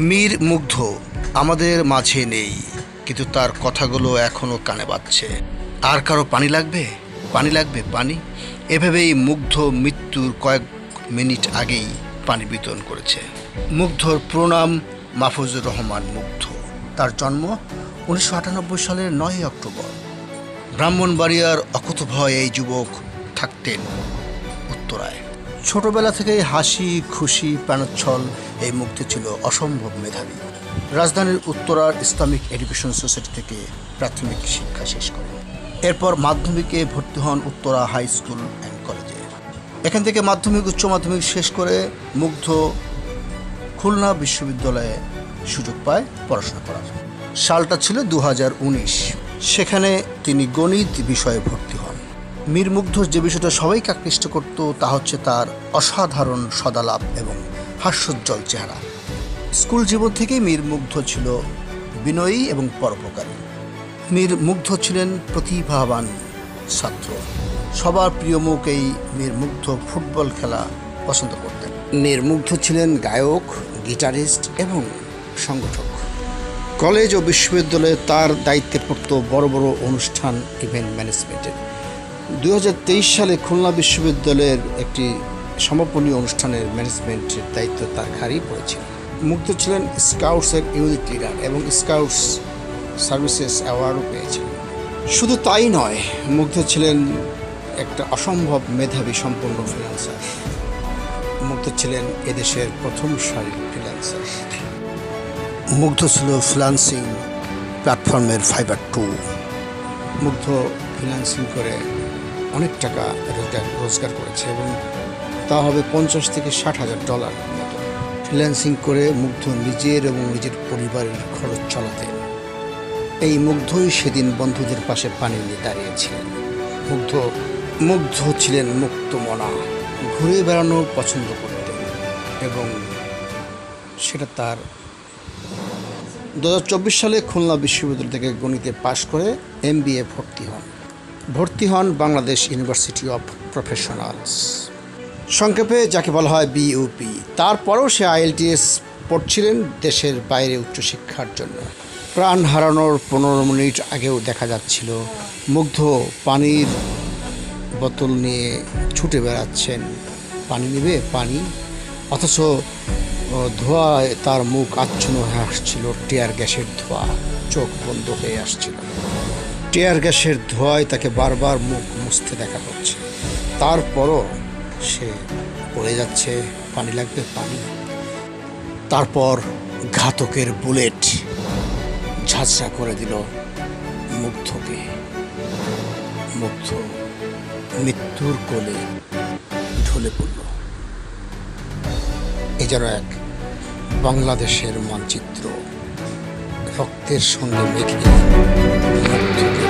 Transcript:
মীর মুগ্ধ আমাদের মাঝে নেই, কিন্তু তার কথাগুলো এখনো কানে বাজছে। আর কারো পানি লাগবে, পানি লাগবে, পানি। এভাবেই মুগ্ধ মৃত্যুর কয়েক মিনিট আগেই পানি বিতরণ করেছে। মুগ্ধর প্রণাম মাহফুজুর রহমান মুগ্ধ। তার জন্ম 1998 সালের 9 অক্টোবর। ব্রাহ্মণবাড়িয়ার অকুতভয় এই যুবক থাকতেন উত্তরায়। ছোটবেলা থেকেই হাসি খুশি প্রাণোচ্ছল এই মুগ্ধ ছিল অসম্ভব মেধাবী। রাজধানীর উত্তরার ইসলামিক এডুকেশন সোসাইটি থেকে প্রাথমিক শিক্ষা শেষ করেন। এরপর মাধ্যমিকে ভর্তি হন উত্তরা হাই স্কুল অ্যান্ড কলেজে। এখান থেকে মাধ্যমিক উচ্চ মাধ্যমিক শেষ করে মুগ্ধ খুলনা বিশ্ববিদ্যালয়ে সুযোগ পায় পড়াশোনা করার। সালটা ছিল 2019। সেখানে তিনি গণিত বিষয়ে ভর্তি হন। মীর মুগ্ধর যে বিষয়টা সবাইকে আকৃষ্ট করত তা হচ্ছে তার অসাধারণ সদালাপ এবং হাস্যোজ্জ্বল চেহারা। স্কুল জীবন থেকেই মীর মুগ্ধ ছিল বিনয়ী এবং পরোপকারী। মীর মুগ্ধ ছিলেন প্রতিভাবান ছাত্র। সবার প্রিয় মুখ এই মীর মুগ্ধ ফুটবল খেলা পছন্দ করতেন। মীর মুগ্ধ ছিলেন গায়ক, গিটারিস্ট এবং সংগঠক। কলেজ ও বিশ্ববিদ্যালয়ে তার দায়িত্বে পড়ত বড় বড় অনুষ্ঠান ইভেন্ট ম্যানেজমেন্টের। 2023 সালে খুলনা বিশ্ববিদ্যালয়ের একটি সমাপনী অনুষ্ঠানের ম্যানেজমেন্টের দায়িত্ব তার ঘাড়েই পড়েছিল। মুগ্ধ ছিলেন স্কাউটসের ইউনিট লিডার এবং স্কাউটস সার্ভিসেস অ্যাওয়ার্ডও পেয়েছিলেন। শুধু তাই নয়, মুগ্ধ ছিলেন একটা অসম্ভব মেধাবী সম্পন্ন ফ্রিল্যান্সার। মুগ্ধ ছিলেন এদেশের প্রথম সারির ফ্রিল্যান্সার। মুগ্ধ ছিল ফ্রিল্যান্সিং প্ল্যাটফর্মের ফাইবার 2। মুগ্ধ ফ্রিল্যান্সিং করে অনেক টাকা রোজগার করেছে এবং তা হবে $50,000 থেকে $60,000 মতো। ফ্রিল্যান্সিং করে মুগ্ধ নিজের এবং নিজের পরিবারের খরচ চালাতেন। এই মুগ্ধই সেদিন বন্ধুদের পাশে পানি নিয়ে দাঁড়িয়েছিলেন। মুগ্ধ ছিলেন মুক্তমনা, ঘুরে বেড়ানো পছন্দ করতেন এবং সেটা তার 2024 সালে খুলনা বিশ্ববিদ্যালয় থেকে গণিতে পাশ করে MBA ভর্তি হন বাংলাদেশ ইউনিভার্সিটি অফ প্রফেশনালস, সংক্ষেপে যাকে বলা হয় BUP। তারপরেও সে IELTS পড়ছিলেন দেশের বাইরে উচ্চশিক্ষার জন্য। প্রাণ হারানোর 15 মিনিট আগেও দেখা যাচ্ছিল মুগ্ধ পানির বোতল নিয়ে ছুটে বেড়াচ্ছেন। পানি নেবে, পানি। অথচ ধোঁয়ায় তার মুখ আচ্ছন্ন হয়ে আসছিল। টিয়ার গ্যাসের ধোঁয়া, চোখ বন্ধ হয়ে আসছিল। টিয়ার গ্যাসের ধোঁয়ায় তাকে বারবার মুখ মুছতে দেখা হচ্ছে। তারপরও সে পড়ে যাচ্ছে, পানি লাগবে, পানি। তারপর ঘাতকের বুলেট ঝাঁঝরা করে দিল মুগ্ধকে। মুগ্ধ মৃত্যুর কোলে ঢলে পড়ল। এ যেন এক বাংলাদেশের মানচিত্র রক্তের সঙ্গে মেখে মুগ্ধকে